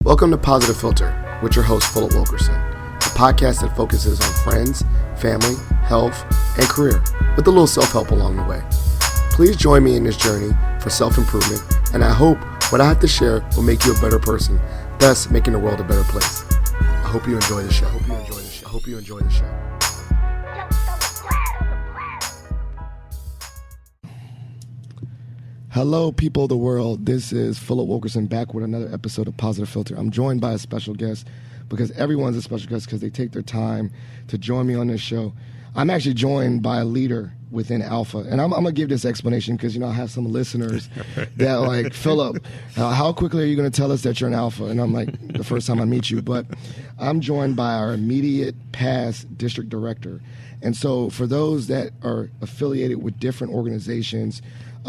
Welcome to Positive Philter with your host, Philip Wilkerson, a podcast that focuses on friends, family, health, and career, with a little self-help along the way. Please join me in this journey for self-improvement, and I hope what I have to share will make you a better person, thus making the world a better place. I hope you enjoy the show. I hope you enjoy the show. Hello, people of the world. This is Philip Wilkerson back with another episode of Positive Philter. I'm joined by a special guest because everyone's a special guest because they take their time to join me on this show. I'm actually joined by a leader within Alpha, and I'm going to give this explanation because, I have some listeners that are like, Philip, how quickly are you going to tell us that you're an Alpha? And I'm like, the first time I meet you. But I'm joined by our immediate past district director. And so for those that are affiliated with different organizations,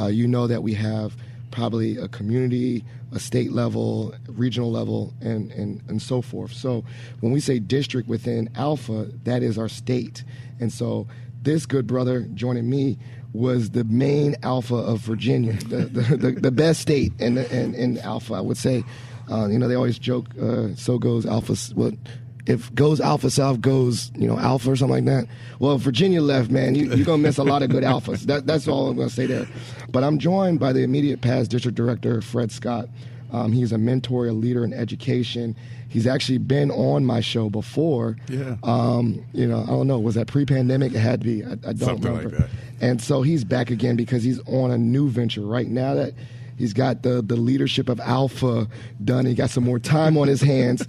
you know that we have probably a community, a state level, regional level, and so forth. So when we say district within Alpha, that is our state. And so this good brother joining me was the main Alpha of Virginia, the best state in Alpha, I would say. They always joke, so goes Alpha. Well, if goes Alpha South, goes Alpha or something like that. Well, if Virginia left, man, you're gonna miss a lot of good Alphas. That's all I'm gonna say there. But I'm joined by the immediate past district director, Fred Scott. He's a mentor, a leader in education. He's actually been on my show before. Yeah. I don't know. Was that pre-pandemic? It had to be. I don't Something remember. Like that. And so he's back again because he's on a new venture right now that he's got the leadership of Alpha done. He got some more time on his hands.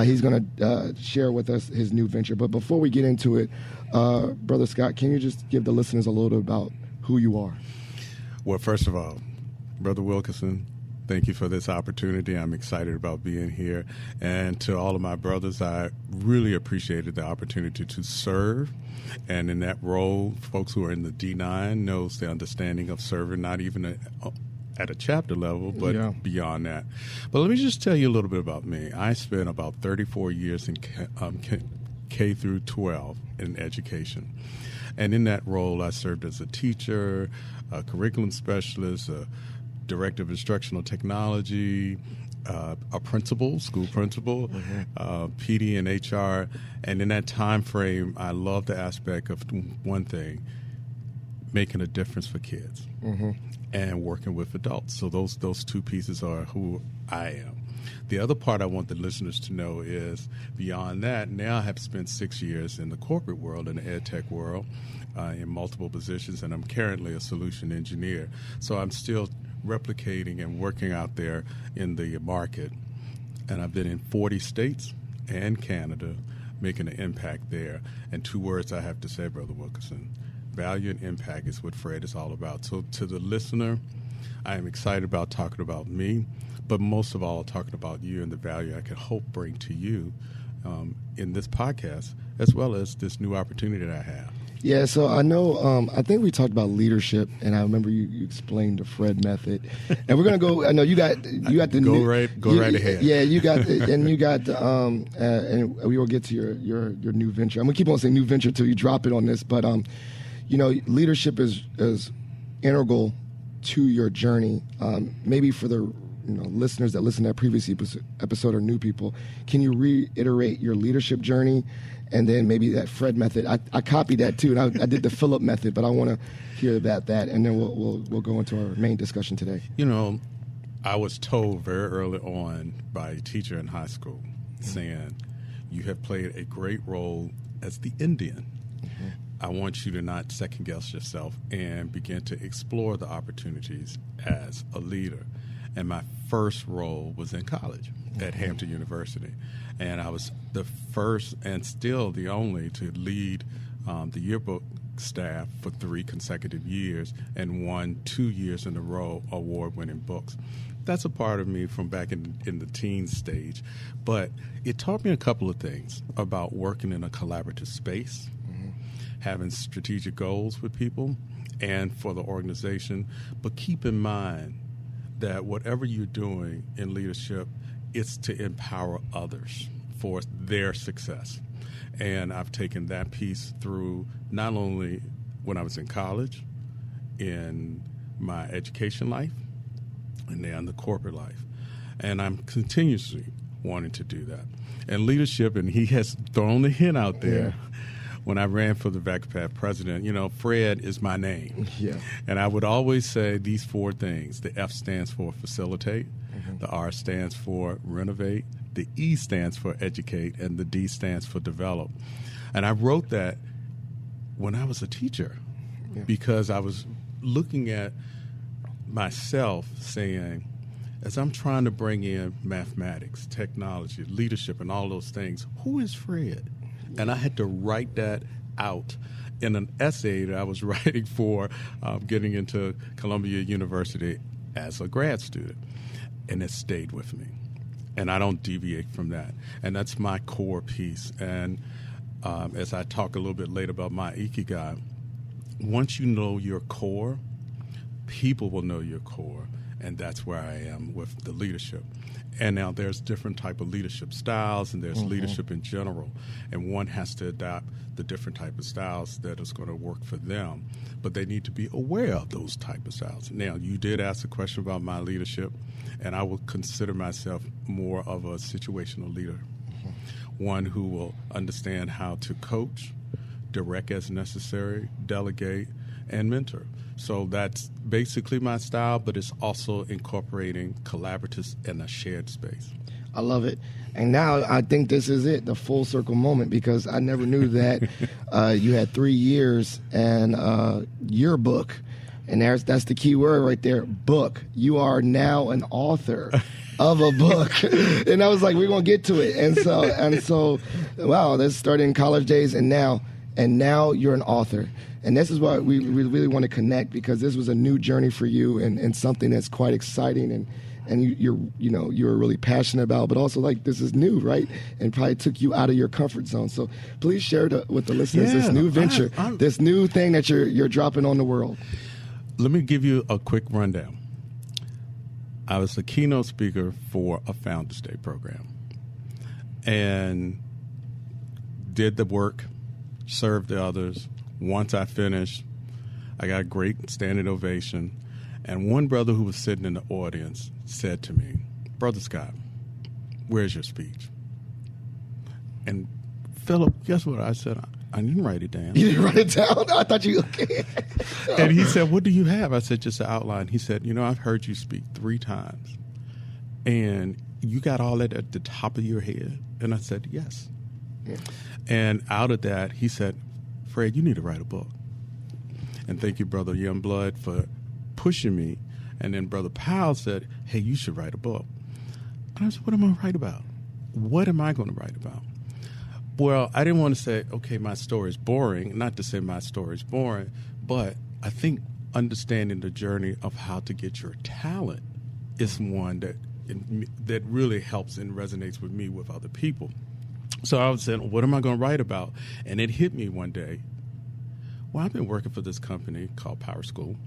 He's going to share with us his new venture. But before we get into it, Brother Scott, can you just give the listeners a little bit about who you are? Well, first of all, Brother Wilkerson, thank you for this opportunity. I'm excited about being here. And to all of my brothers, I really appreciated the opportunity to serve. And in that role, folks who are in the D9 knows the understanding of serving, not even at a chapter level, but beyond that. But let me just tell you a little bit about me. I spent about 34 years in K through 12 in education. And in that role, I served as a teacher, a curriculum specialist, a director of instructional technology, a principal, school principal, PD and HR. And in that time frame, I love the aspect of one thing, making a difference for kids. And working with adults. So those two pieces are who I am. The other part I want the listeners to know is beyond that, now I have spent 6 years in the corporate world, in the ed tech world, in multiple positions, and I'm currently a solution engineer. So I'm still replicating and working out there in the market. And I've been in 40 states and Canada, making an impact there. And two words I have to say, Brother Wilkerson: value and impact is what Fred is all about. So to the listener, I am excited about talking about me, but most of all, talking about you and the value I can hope bring to you in this podcast, as well as this new opportunity that I have. Yeah, so I know, I think we talked about leadership, and I remember you explained the Fred method. And we're going to go, I know you got the... Go right ahead. Yeah, you got, and we will get to your new venture. I'm going to keep on saying new venture until you drop it on this, but... leadership is integral to your journey. Maybe for the listeners that listened to that previous episode or new people, can you reiterate your leadership journey, and then maybe that Fred method? I copied that too, and I did the Philip method, but I want to hear about that, and then we'll go into our main discussion today. I was told very early on by a teacher in high school saying, "You have played a great role as the Indian. I want you to not second guess yourself and begin to explore the opportunities as a leader." And my first role was in college at Hampton University. And I was the first and still the only to lead the yearbook staff for 3 consecutive years and won 2 years in a row award-winning books. That's a part of me from back in the teen stage. But it taught me a couple of things about working in a collaborative space, having strategic goals with people and for the organization. But keep in mind that whatever you're doing in leadership, it's to empower others for their success. And I've taken that piece through not only when I was in college, in my education life, and now in the corporate life. And I'm continuously wanting to do that. And leadership, and he has thrown the hint out there. Yeah. When I ran for the VACPAT president, Fred is my name. Yeah. And I would always say these 4 things. The F stands for facilitate. Mm-hmm. The R stands for renovate. The E stands for educate. And the D stands for develop. And I wrote that when I was a teacher because I was looking at myself saying, as I'm trying to bring in mathematics, technology, leadership, and all those things, who is Fred? And I had to write that out in an essay that I was writing for getting into Columbia University as a grad student. And it stayed with me. And I don't deviate from that. And that's my core piece. And as I talk a little bit later about my ikigai, once you know your core, people will know your core. And that's where I am with the leadership. And now there's different type of leadership styles, and there's leadership in general. And one has to adopt the different type of styles that is going to work for them. But they need to be aware of those type of styles. Now, you did ask a question about my leadership, and I will consider myself more of a situational leader. One who will understand how to coach, direct as necessary, delegate, and mentor. So that's basically my style, but it's also incorporating collaboratives in a shared space. I love it. And now I think this is it, the full circle moment, because I never knew that you had 3 years and your book. And that's the key word right there, book. You are now an author of a book. And I was like, we're going to get to it. And so, wow, this started in college days and now you're an author. And this is why we really want to connect, because this was a new journey for you and something that's quite exciting and you're really passionate about, but also like this is new, right? And probably took you out of your comfort zone. So please share with the listeners this new venture, this new thing that you're dropping on the world. Let me give you a quick rundown. I was a keynote speaker for a Founders Day program and did the work, served the others. Once I finished, I got a great standing ovation. And one brother who was sitting in the audience said to me, "Brother Scott, where's your speech?" And Philip, guess what I said? I didn't write it down. You didn't write it down? I thought you, okay. And he said, "What do you have?" I said, "Just an outline." He said, "I've heard you speak 3 times. And you got all that at the top of your head?" And I said, "Yes." Yeah. And out of that, he said, "Fred, you need to write a book." And thank you, Brother Youngblood, for pushing me. And then Brother Powell said, "Hey, you should write a book." And I said, "What am I going to write about? What am I going to write about?" Well, I didn't want to say, okay, my story is boring. Not to say my story is boring, but I think understanding the journey of how to get your talent is one that really helps and resonates with me with other people. So I was saying, what am I going to write about? And it hit me one day. Well, I've been working for this company called Power School.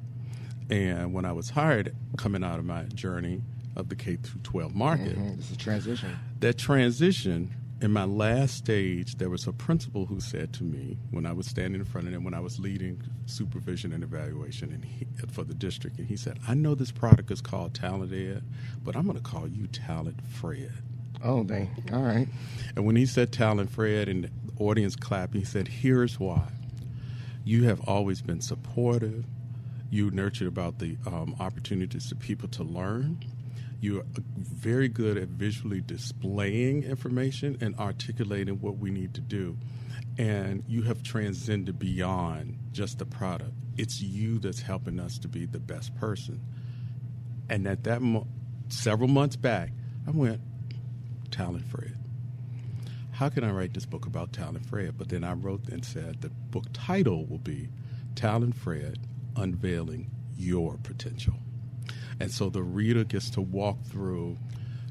And when I was hired, coming out of my journey of the K-12 market. It's a transition. That transition, in my last stage, there was a principal who said to me, when I was standing in front of him, when I was leading supervision and evaluation for the district, and he said, "I know this product is called TalentFRED, but I'm going to call you TalentFRED." Oh, dang. All right. And when he said TalentFRED and the audience clapped, he said, "Here's why. You have always been supportive. You nurtured about the opportunities for people to learn. You are very good at visually displaying information and articulating what we need to do. And you have transcended beyond just the product. It's you that's helping us to be the best person." And at that several months back, I went, TalentFRED. How can I write this book about TalentFRED? But then I wrote and said the book title will be TalentFRED, Unveiling Your Potential. And so the reader gets to walk through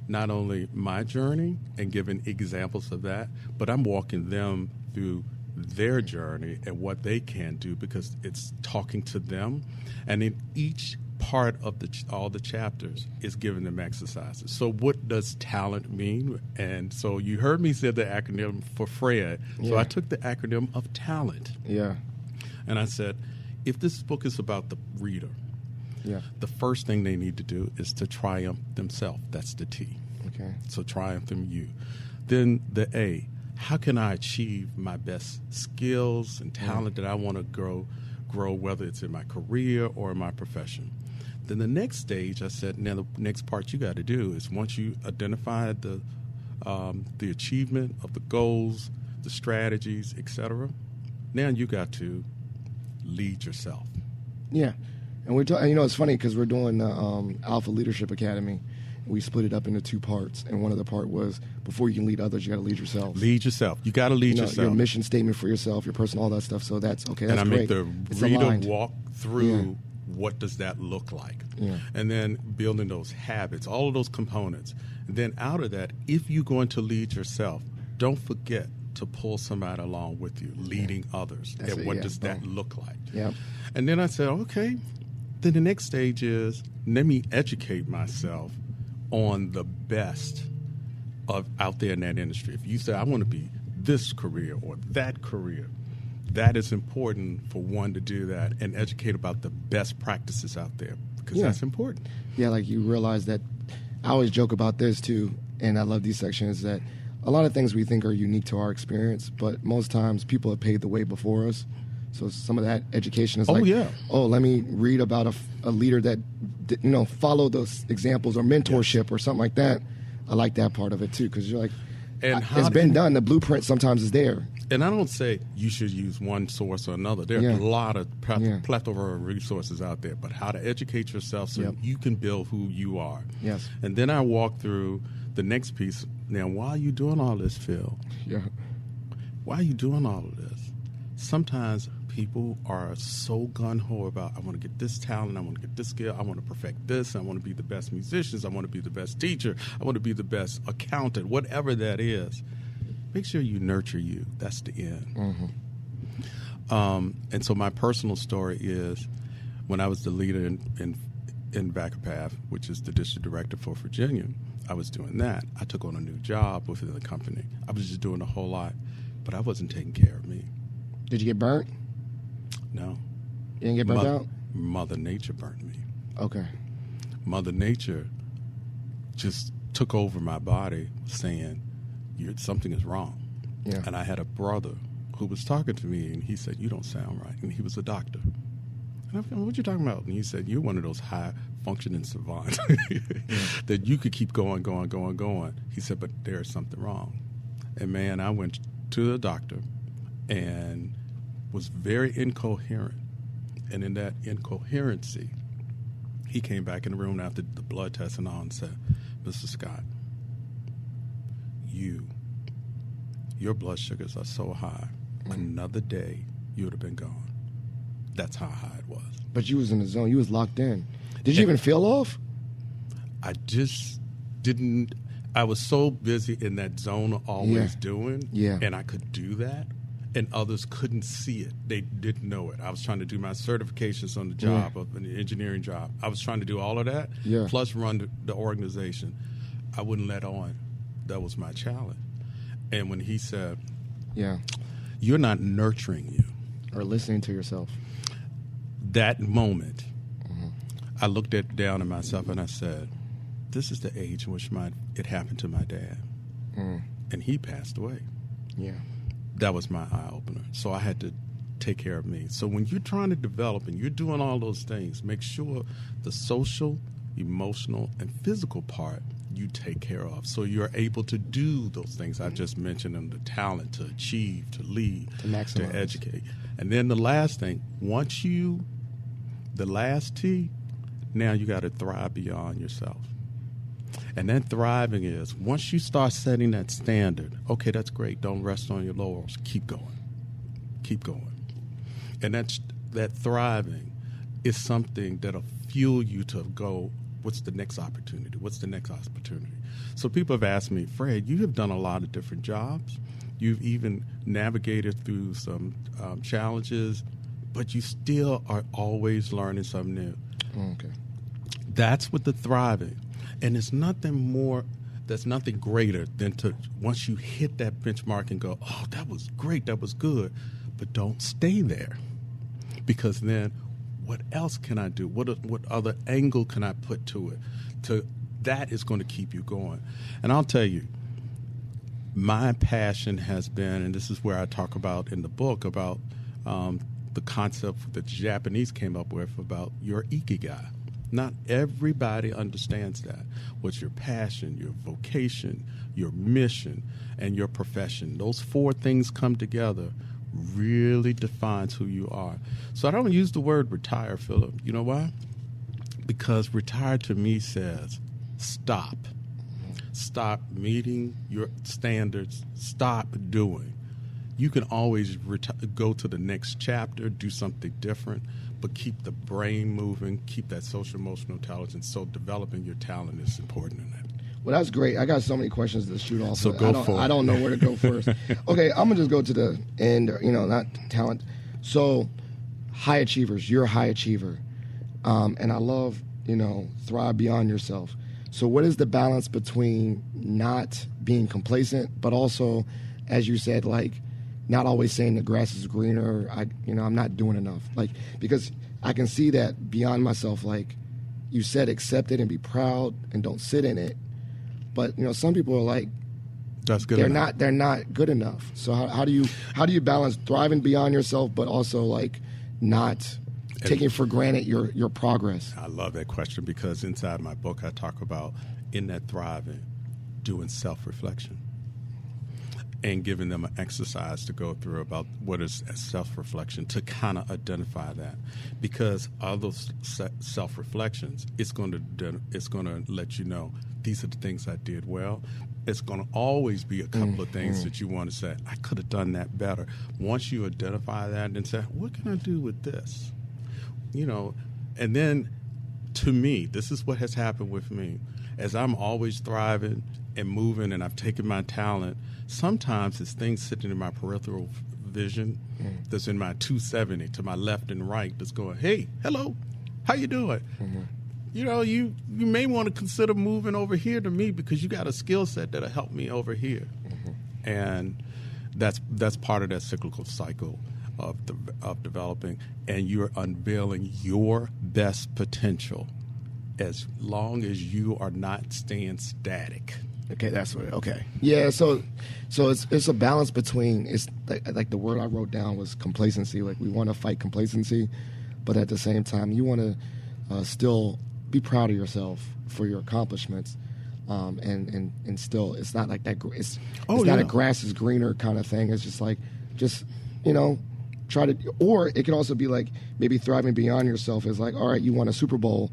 not only my journey and giving examples of that, but I'm walking them through their journey and what they can do, because it's talking to them. And in each part of all the chapters is giving them exercises. So what does talent mean? And so you heard me say the acronym for FRED. Yeah. So I took the acronym of talent. Yeah. And I said, if this book is about the reader, the first thing they need to do is to triumph themselves. That's the T. Okay. So triumphing you. Then the A, how can I achieve my best skills and talent that I want to grow, whether it's in my career or in my profession. Then the next stage, I said, now the next part you got to do is once you identify the achievement of the goals, the strategies, etc., now you got to lead yourself. Yeah. And we're talking, it's funny because we're doing the Alpha Leadership Academy. We split it up into 2 parts, and one of the part was before you can lead others, you got to lead yourself. Lead yourself. You got to lead yourself. Your mission statement for yourself, your personal, all that stuff. So that's okay. That's and I great. make the reader walk through what does that look like, and then building those habits, all of those components. And then out of that, if you're going to lead yourself, don't forget to pull somebody along with you, leading others. And what does that look like? Yeah. And then I said, okay. Then the next stage is let me educate myself on the best of out there in that industry. If you say, I want to be this career or that career, that is important for one to do that and educate about the best practices out there because that's important. Yeah, like you realize that I always joke about this too, and I love these sections, that a lot of things we think are unique to our experience, but most times people have paved the way before us. So some of that education is let me read about a leader that followed those examples or mentorship or something like that. I like that part of it too because you're like, it's been done. The blueprint sometimes is there. And I don't say you should use one source or another. There are a lot of plethora of resources out there, but how to educate yourself so you can build who you are. Yes. And then I walk through the next piece. Now, why are you doing all this, Phil? Yeah. Why are you doing all of this? Sometimes people are so gung-ho about, I want to get this talent, I want to get this skill, I want to perfect this, I want to be the best musicians, I want to be the best teacher, I want to be the best accountant, whatever that is. Make sure you nurture you. That's the end. Mm-hmm. And so my personal story is when I was the leader in VACAPATH, which is the district director for Virginia, I was doing that. I took on a new job within the company. I was just doing a whole lot, but I wasn't taking care of me. Did you get burnt? No. You didn't get burnt out? Mother Nature burnt me. Okay. Mother Nature just took over my body saying, something is wrong. Yeah. And I had a brother who was talking to me, and he said, you don't sound right. And he was a doctor. And I said, what you talking about? And he said, you're one of those high-functioning savants that you could keep going. He said, but there's something wrong. And, man, I went to the doctor and was very incoherent. And in that incoherency, he came back in the room after the blood test and all and said, Mr. Scott, your blood sugars are so high, another day you would have been gone. That's how high it was. But you was in the zone. You was locked in. Did you even feel off? I just didn't. I was so busy in that zone of always doing, and I could do that, and others couldn't see it. They didn't know it. I was trying to do my certifications on the job, of an engineering job. I was trying to do all of that, plus run the organization. I wouldn't let on. That was my challenge. And when he said, you're not nurturing you. Or listening to yourself. That moment, I looked down at myself and I said, this is the age in which it happened to my dad. And he passed away. Yeah. That was my eye-opener. So I had to take care of me. So when you're trying to develop and you're doing all those things, make sure the social, emotional, and physical part you take care of, so you're able to do those things I just mentioned, and the talent to achieve, to lead, to maximize, to educate. And then the last thing, the last T, now you got to thrive beyond yourself. And then thriving is, once you start setting that standard, okay, that's great, don't rest on your laurels, keep going. And that thriving is something that'll fuel you to go, what's the next opportunity? So people have asked me, Fred, you have done a lot of different jobs. You've even navigated through some challenges, but you still are always learning something new. Okay. That's what the thriving. And it's there's nothing greater than to, once you hit that benchmark and go, oh, that was great, that was good, but don't stay there. Because then what else can I do? What other angle can I put to it to that is going to keep you going. And I'll tell you, my passion has been, and this is where I talk about in the book about the concept that the Japanese came up with about your ikigai. Not everybody understands that. What's your passion, your vocation, your mission, and your profession? Those four things come together really defines who you are. So I don't use the word retire, Philip. You know why? Because retire to me says stop. Stop meeting your standards. Stop doing. You can always go to the next chapter, do something different, but keep the brain moving, keep that social emotional intelligence. So developing your talent is important in that. Well, that's great. I got so many questions to shoot off. So I don't know where to go first. Okay, I'm going to just go to the end, not talent. So high achievers, you're a high achiever. And I love, thrive beyond yourself. So what is the balance between not being complacent, but also, as you said, like not always saying the grass is greener, I'm not doing enough. Like, because I can see that beyond myself, like you said, accept it and be proud and don't sit in it. But some people are like, that's good. They're not good enough. So how do you balance thriving beyond yourself, but also like not taking for granted your progress? I love that question because inside my book I talk about in that thriving, doing self-reflection and giving them an exercise to go through about what is self-reflection to kind of identify that, because all those self-reflections, it's going to let you know these are the things I did well. It's going to always be a couple of things that you want to say, I could have done that better. Once you identify that and say, what can I do with this? And then to me, this is what has happened with me. As I'm always thriving and moving and I've taken my talent, sometimes it's things sitting in my peripheral vision that's in my 270 to my left and right that's going, hey, hello, how you doing? You may want to consider moving over here to me because you got a skill set that'll help me over here. And that's part of that cyclical cycle of developing, and you're unveiling your best potential as long as you are not staying static. Okay, that's what. Okay, yeah. So it's a balance between, it's like the word I wrote down was complacency. Like we want to fight complacency, but at the same time you want to still be proud of yourself for your accomplishments, and still it's not like that. It's not a grass is greener kind of thing. It's just like try to, or it can also be like maybe thriving beyond yourself is like, all right, you won a Super Bowl,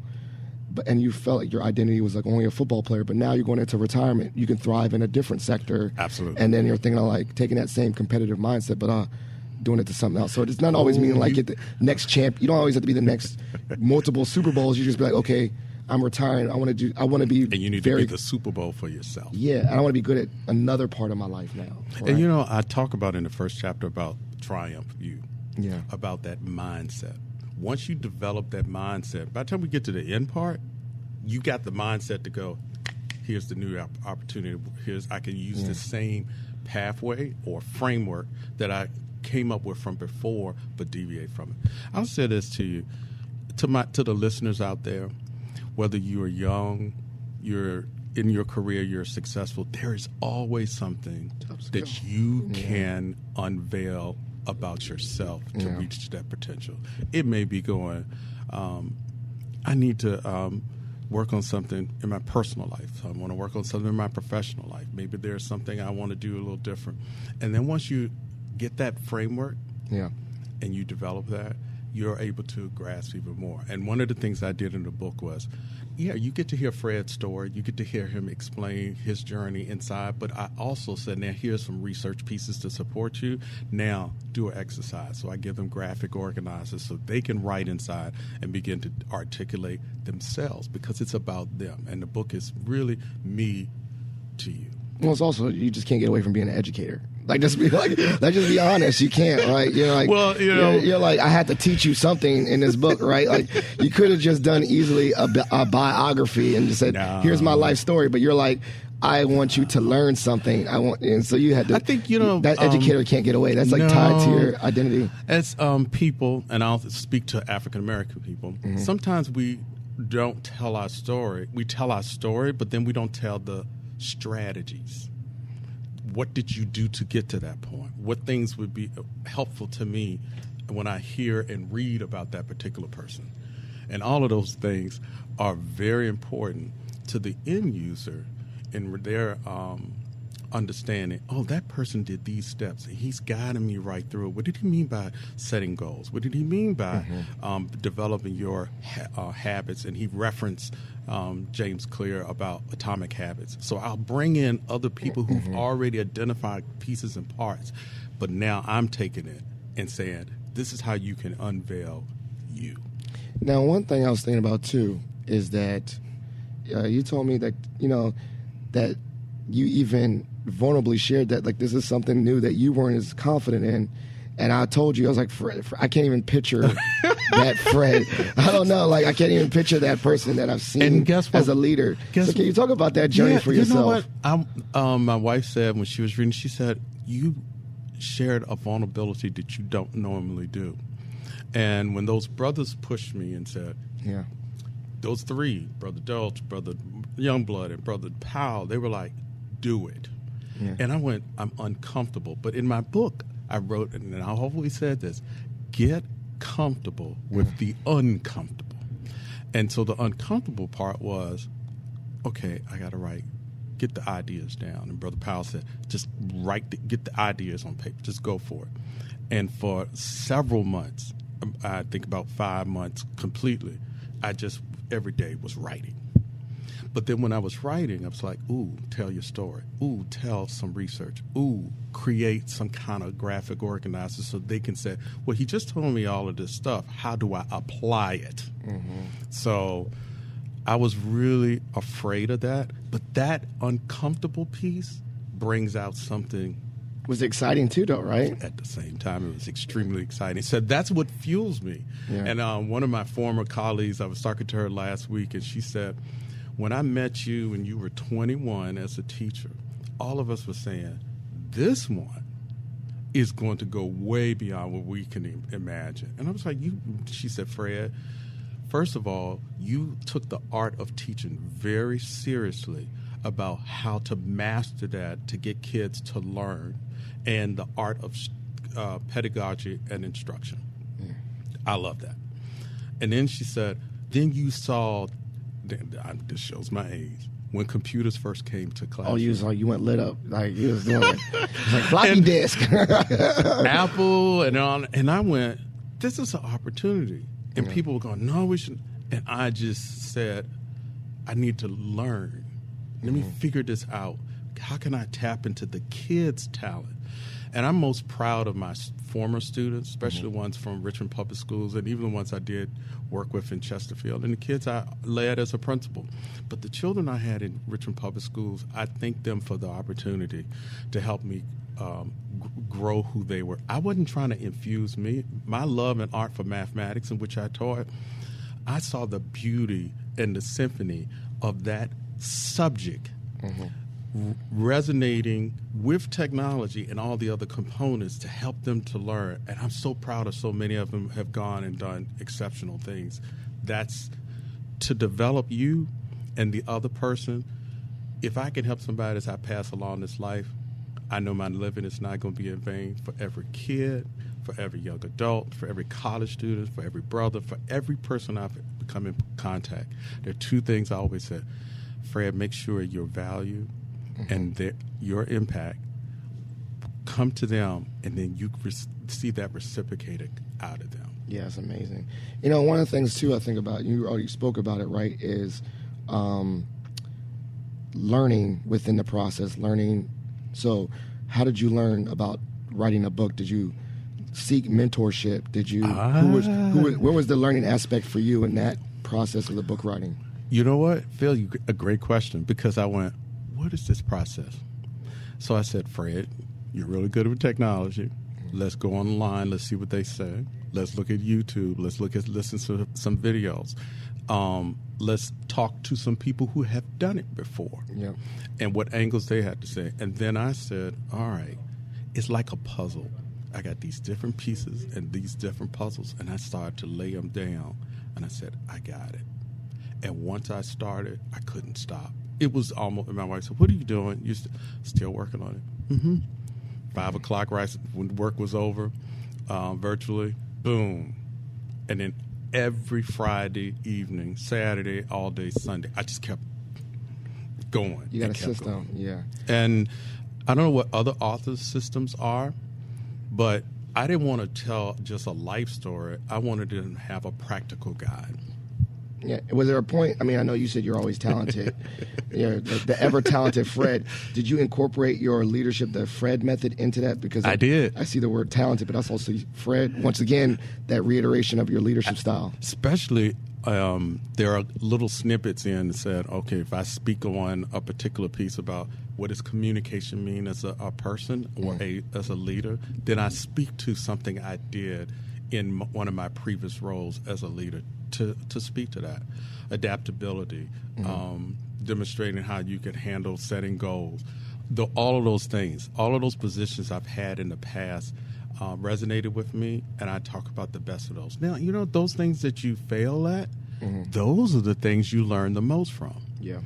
and you felt like your identity was like only a football player, but now you're going into retirement. You can thrive in a different sector. Absolutely. And then you're thinking of like taking that same competitive mindset, but doing it to something else. So it's not always meaning like get the next champ. You don't always have to be the next multiple Super Bowls. You just be like, okay, I'm retiring. I want to be. And you need to be the Super Bowl for yourself. Yeah, I want to be good at another part of my life now. Right? And I talk about in the first chapter about triumph about that mindset. Once you develop that mindset, by the time we get to the end part, you got the mindset to go, here's the new opportunity. I can use the same pathway or framework that I came up with from before, but deviate from it. I'll say this to you, to the listeners out there, whether you are young, you're in your career, you're successful, there is always something that you can unveil about yourself to reach that potential. It may be going, I need to work on something in my personal life. So I want to work on something in my professional life. Maybe there's something I want to do a little different. And then once you get that framework and you develop that, you're able to grasp even more. And one of the things I did in the book was, you get to hear Fred's story. You get to hear him explain his journey inside. But I also said, now here's some research pieces to support you. Now do an exercise. So I give them graphic organizers so they can write inside and begin to articulate themselves, because it's about them. And the book is really me to you. Well, it's also, you just can't get away from being an educator. Let's just be honest. You can't, right? You're like, I had to teach you something in this book, right? Like, you could have just done easily a biography and just said, here's my life story. But you're like, I want you to learn something. And so you had to. I think that educator can't get away. That's like tied to your identity. As people, and I'll speak to African American people. Sometimes we don't tell our story. We tell our story, but then we don't tell the strategies. What did you do to get to that point? What things would be helpful to me when I hear and read about that particular person? And all of those things are very important to the end user in their understanding. Oh, that person did these steps, and he's guiding me right through it. What did he mean by setting goals? What did he mean by developing your habits? And he referenced James Clear about atomic habits. So I'll bring in other people who've already identified pieces and parts, but now I'm taking it and saying, this is how you can unveil you. Now, one thing I was thinking about, too, is that you told me that, that you even vulnerably shared that, like, this is something new that you weren't as confident in. And I told you, I was like, Fred, I can't even picture that Fred. I don't know. Like, I can't even picture that person that I've seen as a leader. So can you talk about that journey for yourself? You know what? My wife said when she was reading, she said, you shared a vulnerability that you don't normally do. And when those brothers pushed me and said, those three, Brother Dolch, Brother Youngblood, and Brother Powell, they were like, do it. Yeah. And I went, I'm uncomfortable. But in my book, I wrote, and I always said this, get comfortable with the uncomfortable. And so the uncomfortable part was, okay, I got to get the ideas down. And Brother Powell said, just get the ideas on paper, just go for it. And for several months, I think about 5 months completely, I just every day was writing. But then when I was writing, I was like, ooh, tell your story. Ooh, tell some research. Ooh, create some kind of graphic organizer so they can say, well, he just told me all of this stuff. How do I apply it? So I was really afraid of that. But that uncomfortable piece brings out something. Was exciting too, though, right? At the same time, it was extremely exciting. So that's what fuels me. Yeah. And one of my former colleagues, I was talking to her last week, and she said, when I met you when you were 21 as a teacher, all of us were saying, this one is going to go way beyond what we can imagine. And I was like, she said, Fred, first of all, you took the art of teaching very seriously about how to master that to get kids to learn, and the art of pedagogy and instruction. I love that. And then she said, then you saw, this shows my age, when computers first came to class. Oh, you went lit up. Like, you was doing it. It's like floppy disk. Apple and on. And I went, this is an opportunity. And people were going, no, we shouldn't. And I just said, I need to learn. Let me figure this out. How can I tap into the kids' talent? And I'm most proud of my former students, especially the ones from Richmond Public Schools, and even the ones I did work with in Chesterfield, and the kids I led as a principal. But the children I had in Richmond Public Schools, I thank them for the opportunity to help me grow who they were. I wasn't trying to infuse my love and art for mathematics, in which I taught. I saw the beauty and the symphony of that subject resonating with technology and all the other components to help them to learn. And I'm so proud of so many of them have gone and done exceptional things. That's to develop you and the other person. If I can help somebody as I pass along this life, I know my living is not going to be in vain for every kid, for every young adult, for every college student, for every brother, for every person I've come in contact. There are two things I always say. Fred, make sure your value and your impact come to them, and then you see that reciprocated out of them. Yeah, it's amazing. You know, one of the things, too, I think about, you already spoke about it, right, is learning within the process, learning. So how did you learn about writing a book? Did you seek mentorship? Did you, where was the learning aspect for you in that process of the book writing? You know what, Phil, a great question, because I went, what is this process? So I said, Fred, you're really good with technology. Let's go online. Let's see what they say. Let's look at YouTube. Let's listen to some videos. Let's talk to some people who have done it before. Yeah. And what angles they had to say. And then I said, all right, it's like a puzzle. I got these different pieces and these different puzzles, and I started to lay them down. And I said, I got it. And once I started, I couldn't stop. It was almost, my wife said, what are you doing? You're still working on it. Mm-hmm. 5 o'clock, right when work was over, virtually, boom. And then every Friday evening, Saturday, all day, Sunday, I just kept going. You got a system, yeah. And I don't know what other authors' systems are, but I didn't want to tell just a life story. I wanted to have a practical guide. Yeah. Was there a point? I mean, I know you said you're always talented. The ever-talented Fred. Did you incorporate your leadership, the Fred method, into that? Because I did. I see the word talented, but I also see Fred. Once again, that reiteration of your leadership style. Especially, there are little snippets in that said, okay, if I speak on a particular piece about what does communication mean as a person or as a leader, then I speak to something I did in one of my previous roles as a leader to speak to that. Adaptability, demonstrating how you can handle setting goals. All of those things, all of those positions I've had in the past resonated with me, and I talk about the best of those. Now, those things that you fail at, those are the things you learn the most from. Yeah.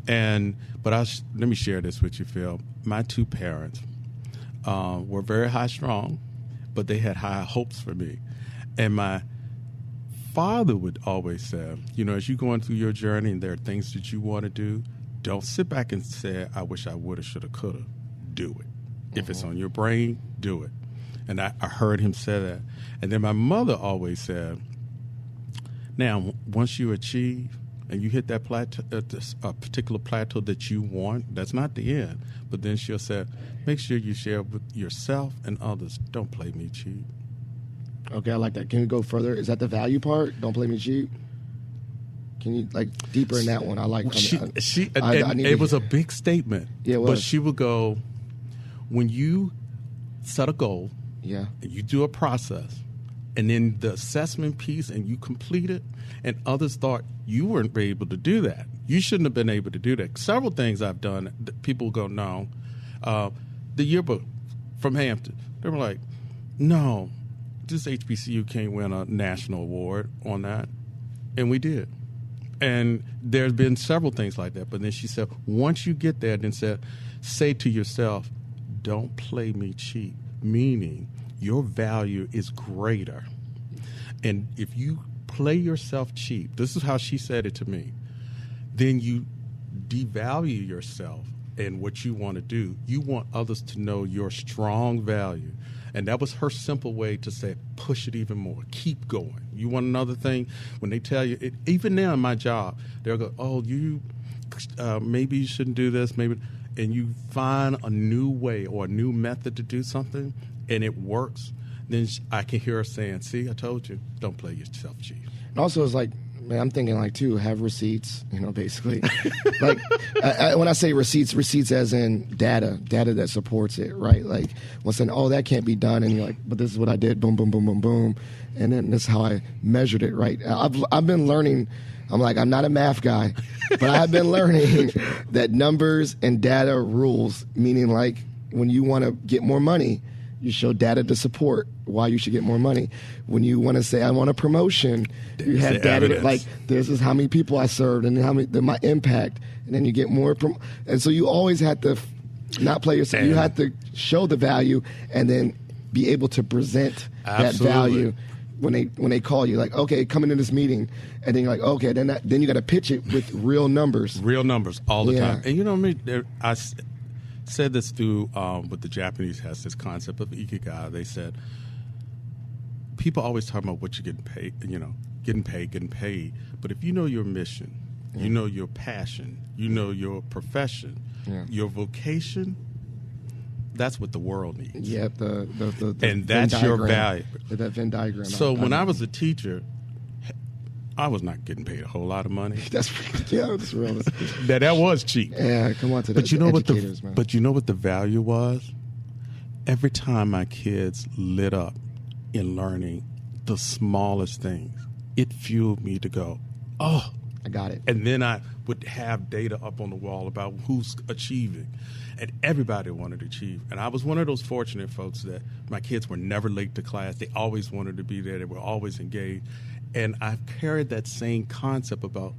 But let me share this with you, Phil. My 2 parents were very high strung, but they had high hopes for me. And my father would always say, as you're going through your journey and there are things that you want to do, don't sit back and say, I wish I would have, should have, could have. Do it. If it's on your brain, do it. And I heard him say that. And then my mother always said, now, once you achieve and you hit that plateau, a particular plateau that you want, that's not the end. But then she'll say, make sure you share with yourself and others. Don't play me cheap. Okay, I like that. Can we go further? Is that the value part? Don't play me cheap? Can you, deeper in that one? I like it was a big statement. Yeah, it was. But she would go, when you set a goal, and you do a process, and then the assessment piece, and you complete it, and others thought you weren't able to do that. You shouldn't have been able to do that. Several things I've done, people go, no. The yearbook from Hampton, they were like, no, this HBCU can't win a national award on that. And we did. And there's been several things like that. But then she said, once you get there, then say to yourself, don't play me cheap, meaning your value is greater. And if you play yourself cheap, this is how she said it to me, then you devalue yourself and what you want to do. You want others to know your strong value. And that was her simple way to say, push it even more. Keep going. You want another thing? When they tell you, even now in my job, they'll go, oh, maybe you shouldn't do this, maybe. And you find a new way or a new method to do something, and it works, then I can hear her saying, see, I told you, don't play yourself cheap. And also, it's like, man, I'm thinking too, have receipts, basically. When I say receipts as in data that supports it, right? Like, saying, oh, that can't be done, and you're like, but this is what I did, boom, boom, boom, boom, boom, and then this is how I measured it, right? I've been learning. I'm not a math guy, but I've been learning that numbers and data rules, meaning when you want to get more money, you show data to support why you should get more money. When you want to say, I want a promotion, you have data this is how many people I served and my impact, and then you get more. And so you always have to not play yourself. You have to show the value and then be able to present that value when they call you. Like, okay, come into this meeting, and then you're like, okay, then you got to pitch it with real numbers. Real numbers all the time. And I said this through what the Japanese has this concept of ikigai. They said people always talk about what you're getting paid. But if you know your mission, you know your passion, you know your profession, your vocation, that's what the world needs. Yep, the and that's your value. That Venn diagram. So when I was a teacher, I was not getting paid a whole lot of money. That's real. that was cheap. Yeah, come on to that. But you know what the value was? Every time my kids lit up in learning the smallest things, it fueled me to go, oh, I got it. And then I would have data up on the wall about who's achieving. And everybody wanted to achieve. And I was one of those fortunate folks that my kids were never late to class. They always wanted to be there. They were always engaged. And I've carried that same concept about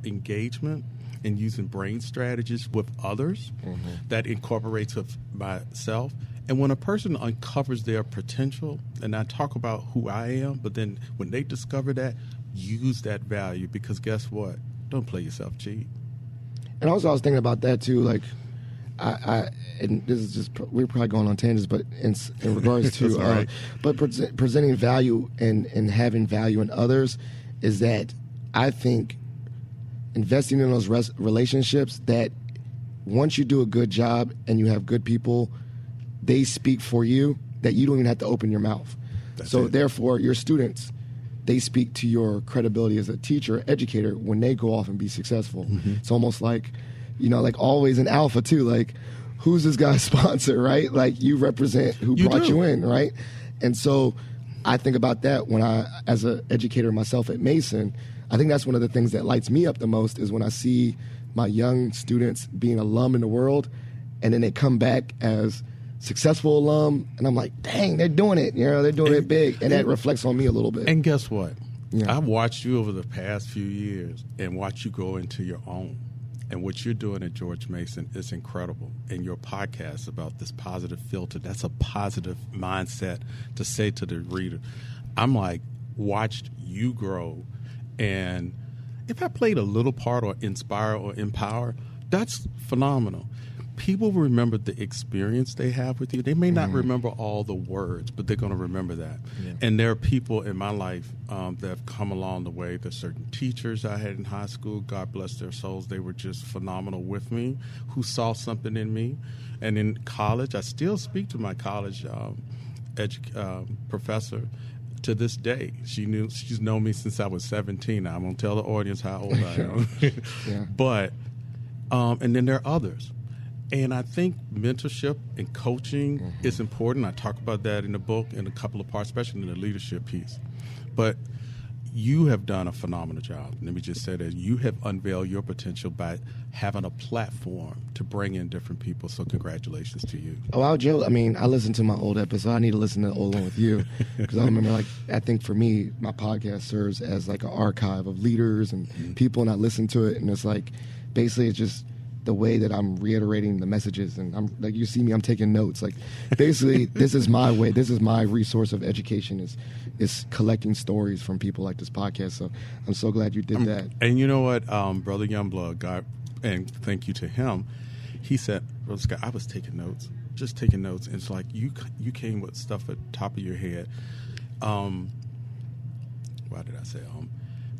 engagement and using brain strategies with others that incorporates with myself. And when a person uncovers their potential, and I talk about who I am, but then when they discover that, use that value, because guess what? Don't play yourself cheap. And also, I was thinking about that too. Like, and this is just, we're probably going on tangents, but in regards to, right. but presenting value and having value in others is that I think investing in those relationships, that once you do a good job and you have good people, they speak for you, that you don't even have to open your mouth. So therefore, your students, they speak to your credibility as a teacher, educator, when they go off and be successful. It's almost like, like always in alpha too, like, who's this guy's sponsor, right? Like, you represent who brought you in, right? And so I think about that when as an educator myself at Mason, I think that's one of the things that lights me up the most is when I see my young students being alum in the world, and then they come back as successful alum, and I'm like, dang, they're doing it. They're doing it big, and that reflects on me a little bit. And guess what? Yeah. I've watched you over the past few years and watched you go into your own. And what you're doing at George Mason is incredible. And your podcast about this positive filter, that's a positive mindset to say to the reader. I'm like, watched you grow, and if I played a little part or inspire or empower, that's phenomenal. People remember the experience they have with you. They may not remember all the words, but they're going to remember that. Yeah. And there are people in my life that have come along the way. There's certain teachers I had in high school, God bless their souls, they were just phenomenal with me, who saw something in me. And in college, I still speak to my college professor to this day. She's known me since I was 17. I won't tell the audience how old I am. Yeah. But, and then there are others. And I think mentorship and coaching is important. I talk about that in the book in a couple of parts, especially in the leadership piece. But you have done a phenomenal job. Let me just say that you have unveiled your potential by having a platform to bring in different people. So congratulations to you. Oh, Joe, I mean, I listened to my old episode. I need to listen to the old one with you, because I remember, I think for me, my podcast serves as like an archive of leaders and people, and I listen to it, and it's like, basically it's just the way that I'm reiterating the messages, and I'm like, you see me, I'm taking notes. Like, basically, this is my way. This is my resource of education, is collecting stories from people like this podcast. So I'm so glad you did that. And you know what, Brother Youngblood, God, and thank you to him. He said, Brother Scott, I was taking notes, just taking notes. And it's like you came with stuff at the top of your head. Why did I say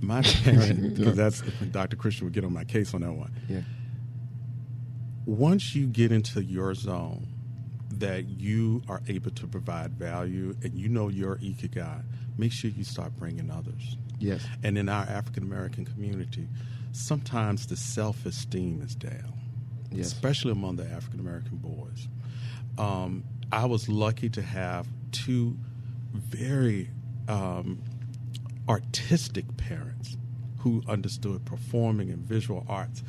my opinion? Because that's Dr. Christian would get on my case on that one. Yeah. Once you get into your zone, that you are able to provide value and you know your ikigai, make sure you start bringing others. Yes. And in our African American community, sometimes the self-esteem is down, yes, especially among the African American boys. I was lucky to have two very artistic parents who understood performing and visual arts.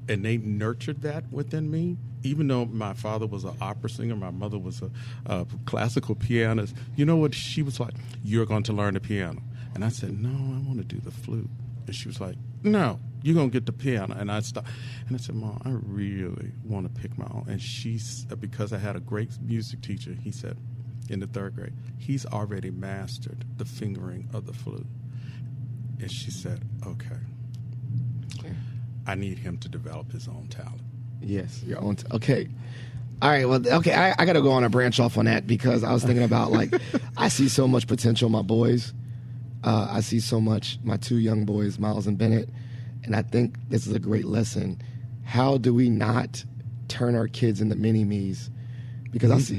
And they nurtured that within me, even though my father was an opera singer, my mother was a classical pianist. You know what? She was like, you're going to learn the piano. And I said, no, I want to do the flute. And she was like, no, you're going to get the piano. And I stopped. And I said, Mom, I really want to pick my own. And because I had a great music teacher, he said, in the third grade, he's already mastered the fingering of the flute. And she said, okay. I need him to develop his own talent. Yes, your own. Okay. All right. Well, okay. I got to go on a branch off on that, because I was thinking about, like, I see so much potential in my boys. I see so much, my two young boys, Miles and Bennett, and I think this is a great lesson. How do we not turn our kids into mini-me's? Because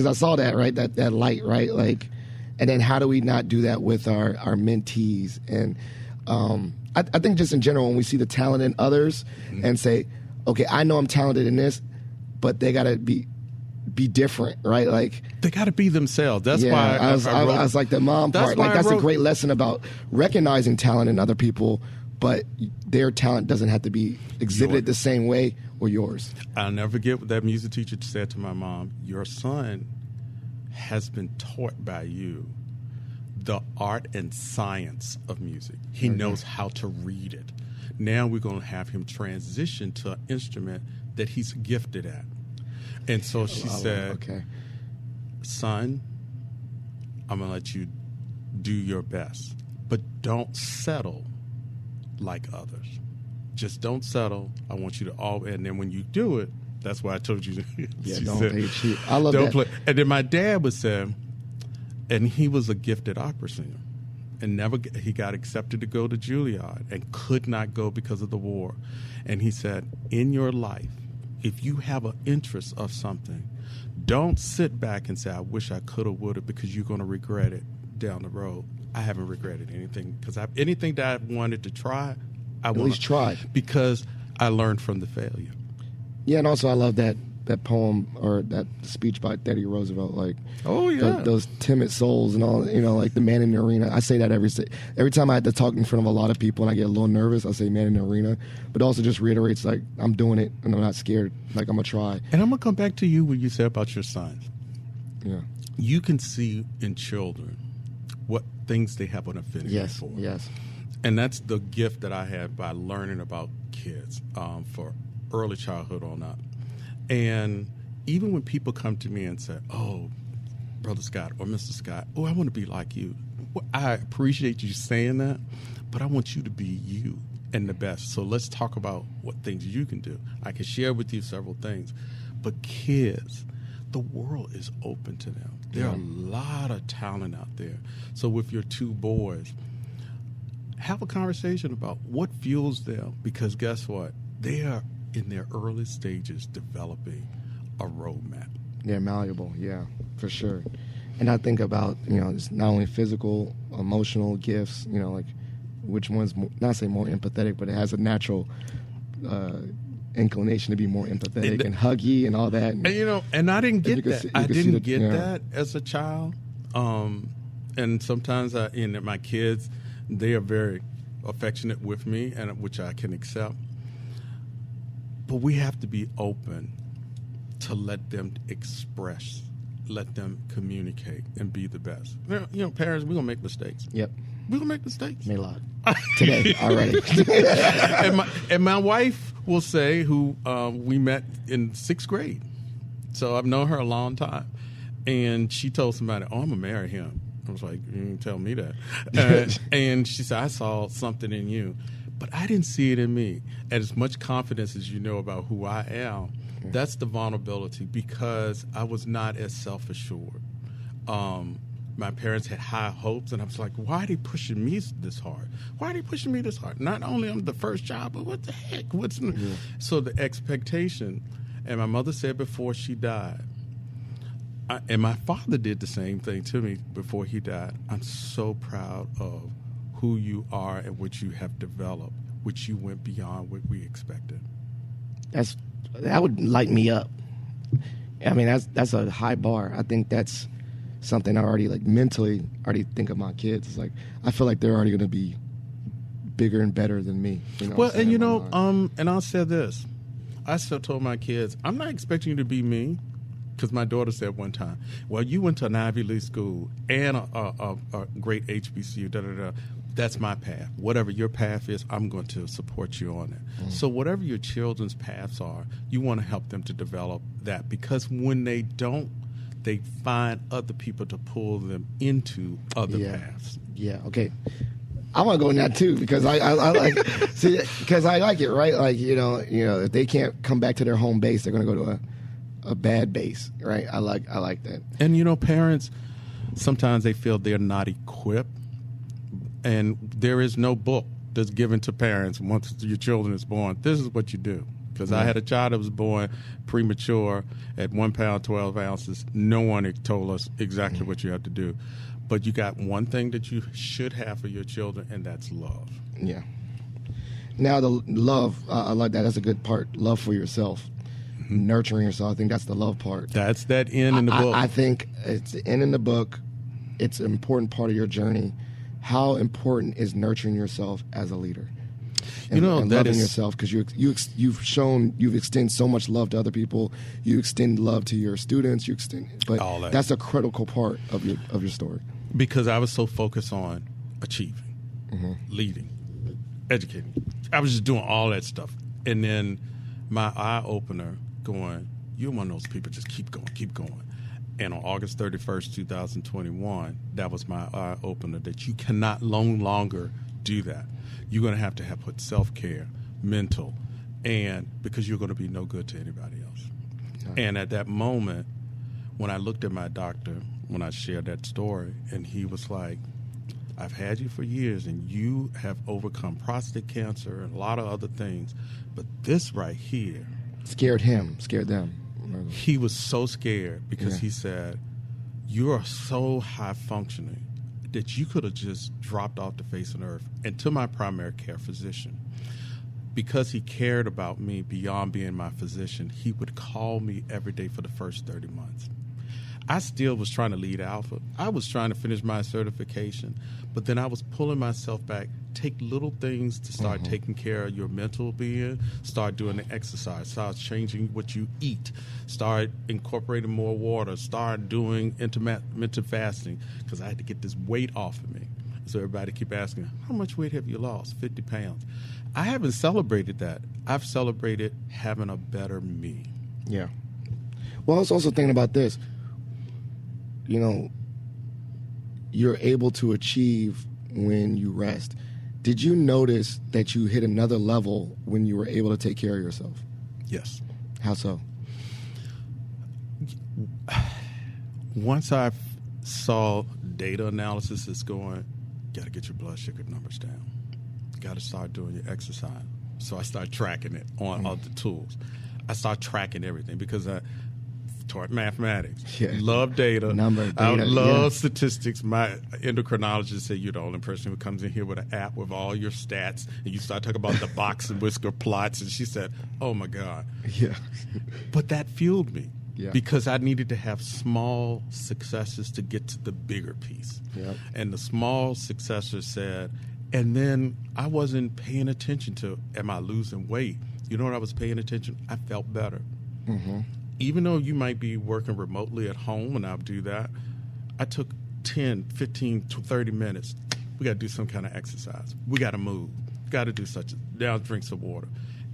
I saw that, right? That light, right? Like, and then how do we not do that with our mentees? And I think just in general, when we see the talent in others and say, okay, I know I'm talented in this, but they got to be different, right? Like, they got to be themselves. That's why I was like the mom part. Like, that's a great lesson about recognizing talent in other people, but their talent doesn't have to be exhibited the same way or yours. I'll never forget what that music teacher said to my mom. Your son has been taught by you the art and science of music. He knows how to read it. Now we're going to have him transition to an instrument that he's gifted at. And so she said, okay, son, I'm going to let you do your best, but don't settle like others. Just don't settle. I want you to all, and then when you do it, that's why I told you. Yeah, don't play cheap. I love that. Play. And then my dad would say, and he was a gifted opera singer, and he got accepted to go to Juilliard and could not go because of the war. And he said, in your life, if you have an interest of something, don't sit back and say, I wish I could have, would have, because you're going to regret it down the road. I haven't regretted anything, because anything that I wanted to try, I at least tried, because I learned from the failure. Yeah, and also I love that poem or that speech by Teddy Roosevelt, like, oh yeah, those timid souls and all, like the man in the arena. I say that every time I have to talk in front of a lot of people and I get a little nervous, I say man in the arena, but also just reiterates, like, I'm doing it and I'm not scared, like, I'm gonna try. And I'm gonna come back to you what you said about your sons. Yeah, you can see in children what things they have an affinity for. Yes. And that's the gift that I had by learning about kids for early childhood on up. And even when people come to me and say, oh, Brother Scott or Mr. Scott, oh, I want to be like you. Well, I appreciate you saying that, but I want you to be you and the best. So let's talk about what things you can do. I can share with you several things. But kids, the world is open to them. There are a lot of talent out there. So with your two boys, have a conversation about what fuels them, because guess what? They are in their early stages developing a roadmap. They're malleable, yeah, for sure. And I think about, it's not only physical, emotional gifts, like which one's, not say more empathetic, but it has a natural inclination to be more empathetic and huggy and all that. And I didn't get that. I didn't get that as a child. And sometimes my kids, they are very affectionate with me, and which I can accept. But we have to be open to let them express, let them communicate, and be the best. Parents, we're going to make mistakes. Yep. We're going to make mistakes. Made a lot. Today, already. and my wife will say, who we met in 6th grade. So I've known her a long time. And she told somebody, oh, I'm going to marry him. I was like, you didn't tell me that. And she said, I saw something in you. But I didn't see it in me. As much confidence as you know about who I am, that's the vulnerability, because I was not as self-assured. My parents had high hopes, and I was like, why are they pushing me this hard? Why are they pushing me this hard? Not only I'm the first child, but what the heck? So the expectation, and my mother said before she died, and my father did the same thing to me before he died, I'm so proud of who you are and what you have developed, which you went beyond what we expected. That would light me up. I mean, that's a high bar. I think that's something I already, like, mentally already think of my kids. It's like, I feel like they're already going to be bigger and better than me. Well, and and I'll say this. I still told my kids, I'm not expecting you to be me. Because my daughter said one time, well, you went to an Ivy League school and a great HBCU, That's my path. Whatever your path is, I'm going to support you on it. So whatever your children's paths are, you want to help them to develop that. Because when they don't, they find other people to pull them into other paths. Yeah, okay. I want to go in that too, because I like because I like it, right? Like, if they can't come back to their home base, they're going to go to a bad base, right? I like that. And parents, sometimes they feel they're not equipped, and there is no book that's given to parents once your children is born. This is what you do. Because I had a child that was born premature at 1 pound 12 ounces. No one told us exactly what you have to do, but you got one thing that you should have for your children, and that's love. Yeah. Now the love, I like that. That's a good part. Love for yourself. Nurturing yourself. I think that's the love part. That's that in the book. I think it's the in the book. It's an important part of your journey. How important is nurturing yourself as a leader? And loving yourself, because you've extended so much love to other people. You extend love to your students. But that's a critical part of your story. Because I was so focused on achieving, leading. educating. I was just doing all that stuff. And then my eye-opener going, you're one of those people, just keep going. And on August 31st, 2021, that was my eye-opener that you cannot no longer do that. You're going to have put self-care, mental, and because you're going to be no good to anybody else. Okay. And at that moment, when I looked at my doctor, when I shared that story, and he was like, I've had you for years, and you have overcome prostate cancer and a lot of other things, but this right here... Scared them. He was so scared because he said, you are so high-functioning that you could have just dropped off the face of the earth. And to my primary care physician, because he cared about me beyond being my physician, he would call me every day for the first 30 months. I still was trying to lead Alpha. I was trying to finish my certification, but then I was pulling myself back, take little things to start taking care of your mental being, start doing the exercise, start changing what you eat, start incorporating more water, start doing intermittent fasting, because I had to get this weight off of me. So everybody keep asking, how much weight have you lost? 50 pounds. I haven't celebrated that. I've celebrated having a better me. Yeah. Well, I was also thinking about this. You know, you're able to achieve when you rest. Did you notice that you hit another level when you were able to take care of yourself? Yes. How so? Once I saw data analysis is going, got to get your blood sugar numbers down. Got to start doing your exercise. So I start tracking it on other tools. I start tracking everything because I taught mathematics, love data, I love statistics. My endocrinologist said, you're the only person who comes in here with an app with all your stats, and you start talking about the box and whisker plots, and she said, oh my God. Yeah. But that fueled me because I needed to have small successes to get to the bigger piece. Yep. And the small successes said, and then I wasn't paying attention to, am I losing weight? You know what I was paying attention? I felt better. Mm-hmm. Even though you might be working remotely at home, and I'll do that, I took 10, 15 to 30 minutes. We got to do some kind of exercise. We got to move. Got to do now drink some water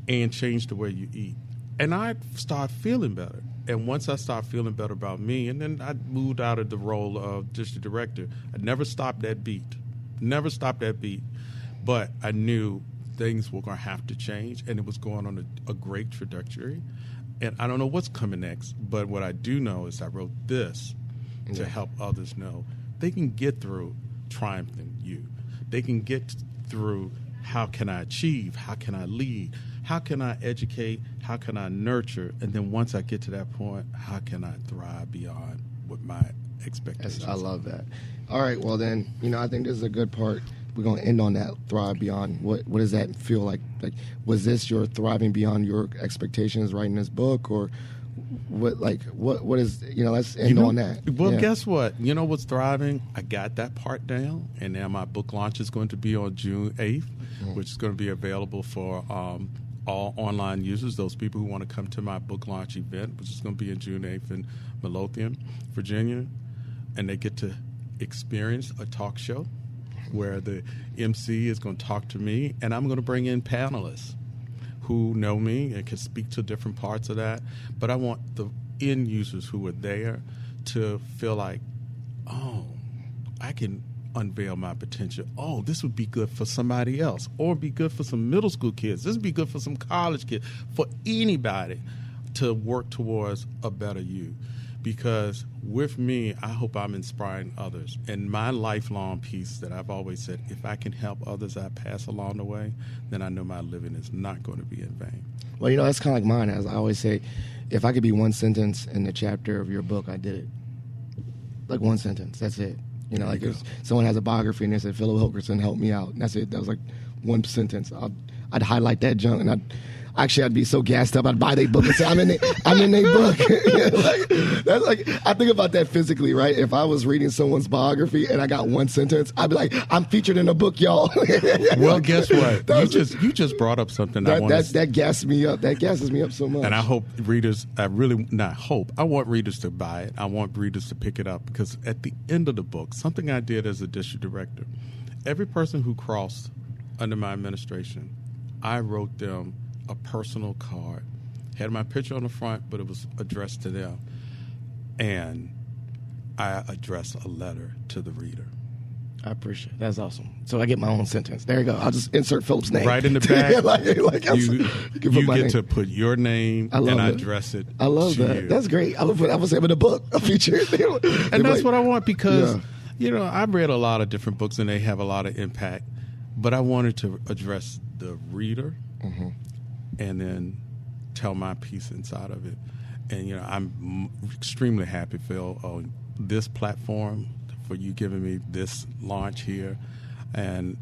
and change the way you eat. And I start feeling better. And once I start feeling better about me, and then I moved out of the role of district director, I never stopped that beat. But I knew things were going to have to change, and it was going on a great trajectory. And I don't know what's coming next, but what I do know is I wrote this to help others know they can get through triumphing you. They can get through how can I achieve, how can I lead, how can I educate, how can I nurture, and then once I get to that point, how can I thrive beyond what my expectations I love that. All right, well then, I think this is a good part. We're going to end on that, thrive beyond. What does that feel like? Like, was this your thriving beyond your expectations writing this book, or what is, let's end on that. Well, guess what? You know what's thriving? I got that part down, and now my book launch is going to be on June 8th, which is going to be available for all online users, those people who want to come to my book launch event, which is going to be in June 8th in Midlothian, Virginia, and they get to experience a talk show where the MC is going to talk to me, and I'm going to bring in panelists who know me and can speak to different parts of that. But I want the end users who are there to feel like, oh, I can unveil my potential. Oh, this would be good for somebody else, or be good for some middle school kids. This would be good for some college kids, for anybody to work towards a better you. Because with me, I hope I'm inspiring others. And my lifelong piece that I've always said, if I can help others I pass along the way, then I know my living is not going to be in vain. Well, that's kind of like mine. As I always say, if I could be one sentence in the chapter of your book, I did it. Like one sentence, that's it. Like if someone has a biography and they said, Philip Wilkerson helped me out. And that's it. That was like one sentence. I'd highlight that junk, and I'd be so gassed up. I'd buy their book and say, I'm in their book. That's like, I think about that physically, right? If I was reading someone's biography and I got one sentence, I'd be like, I'm featured in a book, y'all. Well, guess what? You just brought up something that gassed me up. That gasses me up so much. And I hope readers, I want readers to buy it. I want readers to pick it up, because at the end of the book, something I did as a district director, every person who crossed under my administration, I wrote them a personal card. Had my picture on the front, but it was addressed to them. And I addressed a letter to the reader. I appreciate it. That's awesome. So I get my own sentence. There you go. I'll just insert Philip's name. Right in the back. You get name. to put your name and address it. I love to that. you. That's great. I was having a book, a feature. And that's what I want because, I've read a lot of different books and they have a lot of impact. But I wanted to address the reader and then tell my piece inside of it. And, I'm extremely happy, Phil, on this platform for you giving me this launch here. And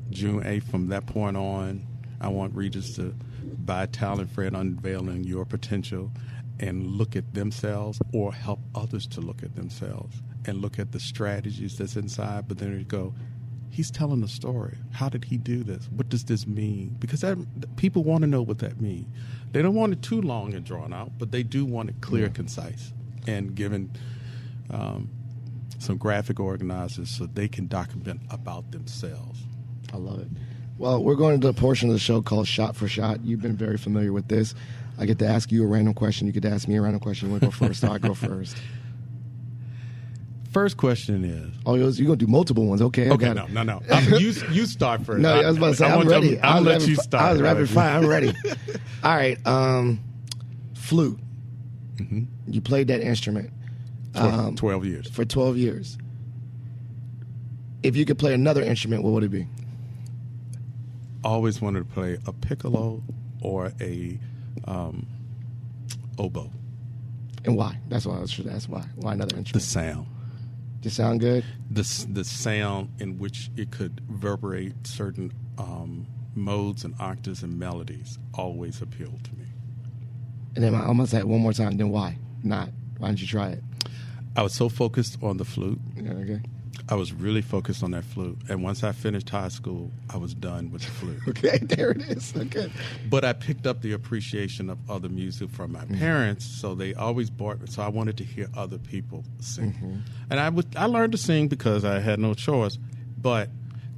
June 8th, from that point on, I want readers to buy TalentFRED, Unveiling Your Potential, and look at themselves or help others to look at themselves and look at the strategies that's inside. But then you go, he's telling a story. How did he do this? What does this mean? Because people want to know what that means. They don't want it too long and drawn out, but they do want it clear, concise, and given some graphic organizers so they can document about themselves. I love it. Well, we're going to the portion of the show called Shot for Shot. You've been very familiar with this. I get to ask you a random question. You get to ask me a random question. You want to go first? So I go first. First question is... Oh, you're going to do multiple ones. Okay, no. You start first. No, I was about to say, I'm ready. I'll let you start. I was rapid fire. I'm ready. All right. Flute. Mm-hmm. You played that instrument. 12 years. For 12 years. If you could play another instrument, what would it be? Always wanted to play a piccolo or a oboe. And why? That's why I should ask why. Why another instrument? The sound. Does it sound good? The sound in which it could reverberate certain modes and octaves and melodies always appealed to me. And then I'm going to say it one more time. Then why not? Why didn't you try it? I was so focused on the flute. Yeah, okay. I was really focused on that flute. And once I finished high school, I was done with the flute. Okay, there it is. Okay. But I picked up the appreciation of other music from my parents, so they always brought me. So I wanted to hear other people sing. Mm-hmm. And I learned to sing because I had no choice. But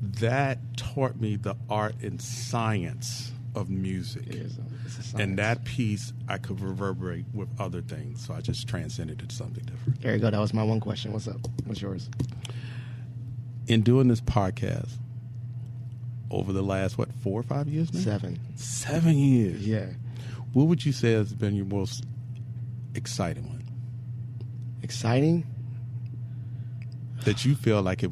that taught me the art and science of music. It's a science. And that piece I could reverberate with other things. So I just transcended it to something different. There you go. That was my one question. What's up? What's yours? In doing this podcast over the last, 4 or 5 years now? 7. 7 years. Yeah. What would you say has been your most exciting one? Exciting? That you feel like it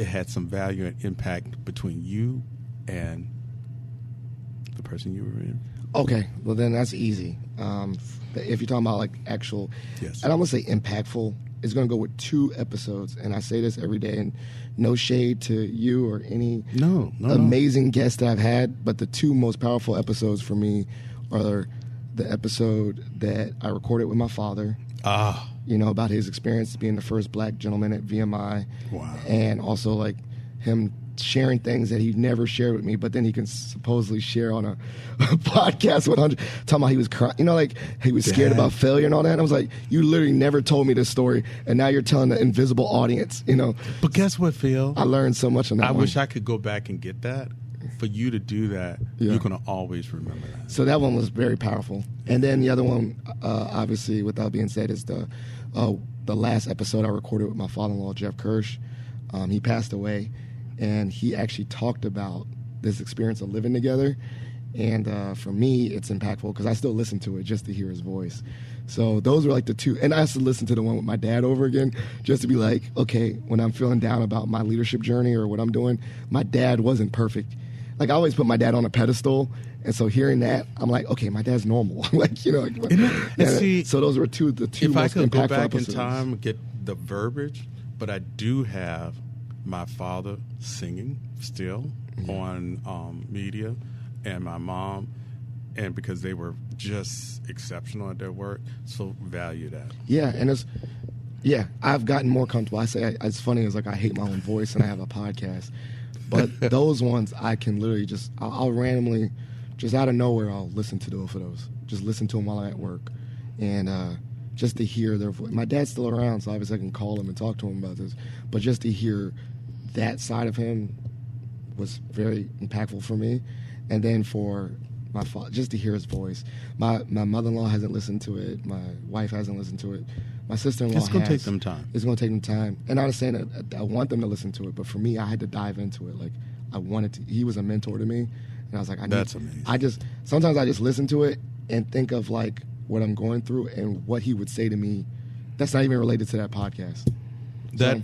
had some value and impact between you and the person you were in? Okay. Well, then that's easy. If you're talking about like actual, yes. I don't want to say impactful. It's going to go with 2 episodes, and I say this every day, and no shade to you or any amazing guests that I've had, but the 2 most powerful episodes for me are the episode that I recorded with my father, about his experience being the first black gentleman at VMI, wow, and also like him sharing things that he never shared with me, but then he can supposedly share on a podcast 100, talking about he was crying, like he was scared about failure and all that. And I was like, you literally never told me this story, and now you're telling the invisible audience, But guess what, Phil? I learned so much on that. I wish I could go back and get that. For you to do that, you're going to always remember that. So that one was very powerful. And then the other one, obviously, without being said, is the last episode I recorded with my father-in-law, Jeff Kirsch. He passed away. And he actually talked about this experience of living together. And for me, it's impactful because I still listen to it just to hear his voice. So those were like the 2. And I also listened to the one with my dad over again just to be like, okay, when I'm feeling down about my leadership journey or what I'm doing, my dad wasn't perfect. Like I always put my dad on a pedestal. And so hearing that, I'm like, okay, my dad's normal. See, so those were the two most impactful episodes. If I could go back in time and get the verbiage, but I do have my father singing still on media, and my mom, and because they were just exceptional at their work, so value that. Yeah, and I've gotten more comfortable. I say it's funny, it's like I hate my own voice and I have a podcast, but those ones I can literally I'll randomly, just out of nowhere, I'll listen to those. Just listen to them while I'm at work, and just to hear their voice. My dad's still around, so obviously I can call him and talk to him about this, but just to hear that side of him was very impactful for me. And then for my father, just to hear his voice. My mother-in-law hasn't listened to it. My wife hasn't listened to it. My sister-in-law It's going to take them time. It's going to take them time. And I'm not saying that I want them to listen to it, but for me, I had to dive into it. Like, I wanted to. He was a mentor to me. And I was like, That's amazing. Sometimes I just listen to it and think of, like, what I'm going through and what he would say to me. That's not even related to that podcast. Yeah.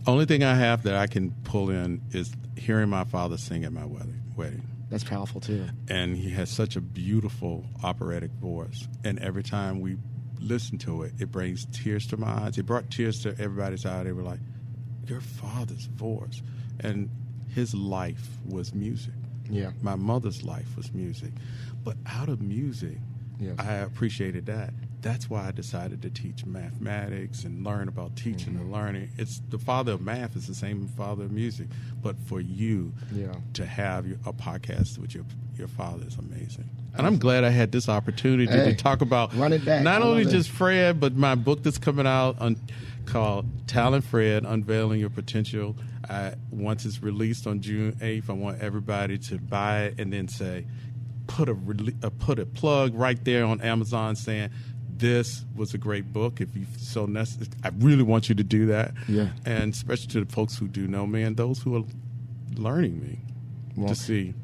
Only thing I have that I can pull in is hearing my father sing at my wedding. That's powerful, too. And he has such a beautiful operatic voice. And every time we listen to it, it brings tears to my eyes. It brought tears to everybody's eyes. They were like, your father's voice. And his life was music. Yeah. My mother's life was music. But out of music, yes, I appreciated that. That's why I decided to teach mathematics and learn about teaching and learning. It's the father of math is the same father of music. But for you to have a podcast with your father is amazing. And I'm glad I had this opportunity to talk about run it back. Not only just Fred, but my book that's coming out called TalentFRED, Unveiling Your Potential. Once it's released on June 8th, I want everybody to buy it and then say, put a plug right there on Amazon saying, this was a great book. If you so necessary, I really want you to do that. Yeah. And especially to the folks who do know me and those who are learning me to see.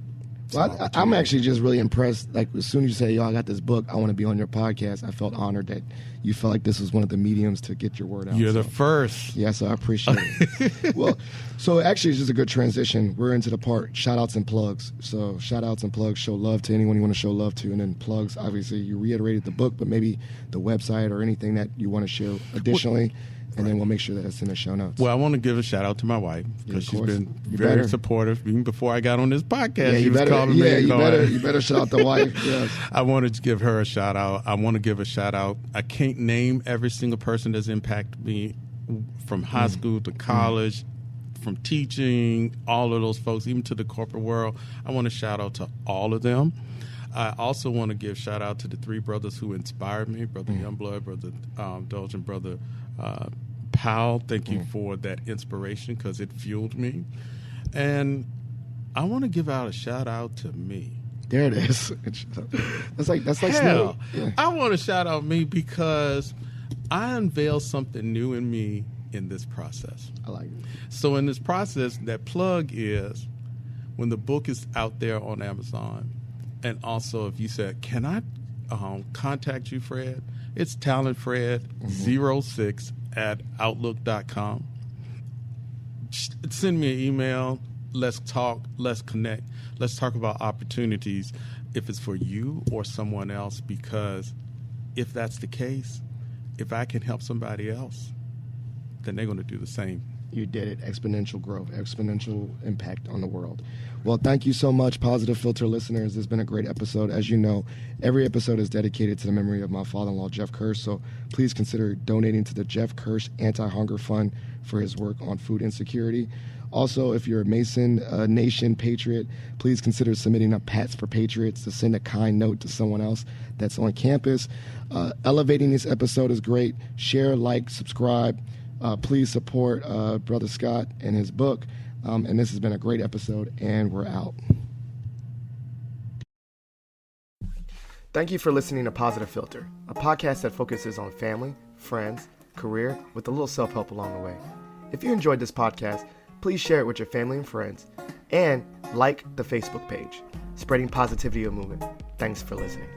Well, I'm actually just really impressed. Like, as soon as you say, yo, I got this book, I want to be on your podcast, I felt honored that you felt like this was one of the mediums to get your word out. You're the first. Yeah, so I appreciate it. Well, so actually it's just a good transition. We're into the part, shout-outs and plugs. So shout-outs and plugs, show love to anyone you want to show love to. And then plugs, obviously, you reiterated the book, but maybe the website or anything that you want to share additionally. And then we'll make sure that it's in the show notes. Well, I want to give a shout out to my wife because she's been very supportive. Even before I got on this podcast, she was calling me. You better shout out the wife. Yes. I wanted to give her a shout out. I want to give a shout out. I can't name every single person that's impacted me from high school to college, from teaching, all of those folks, even to the corporate world. I want to shout out to all of them. I also want to give shout out to the three brothers who inspired me, Brother Youngblood, Brother Dolge, and Brother Powell. Thank you for that inspiration because it fueled me. And I want to give out a shout out to me. There it is. That's like hell. Yeah. I want to shout out me because I unveiled something new in me in this process. I like it. So in this process, that plug is when the book is out there on Amazon, and also if you said, can I contact you, Fred? It's TalentFRED06@outlook.com. Send me an email. Let's talk. Let's connect. Let's talk about opportunities if it's for you or someone else, because if that's the case, if I can help somebody else, then they're going to do the same. You did it. Exponential growth, exponential impact on the world. Well, thank you so much, Positive Filter listeners. This has been a great episode. As you know, every episode is dedicated to the memory of my father-in-law, Jeff Kirsch. So please consider donating to the Jeff Kirsch Anti-Hunger Fund for his work on food insecurity. Also, if you're a Mason Nation Patriot, please consider submitting a Pats for Patriots to send a kind note to someone else that's on campus. Elevating this episode is great. Share, like, subscribe. Please support Brother Scott and his book. And this has been a great episode, and we're out. Thank you for listening to Positive Filter, a podcast that focuses on family, friends, career, with a little self-help along the way. If you enjoyed this podcast, please share it with your family and friends, and like the Facebook page, Spreading Positivity of Movement. Thanks for listening.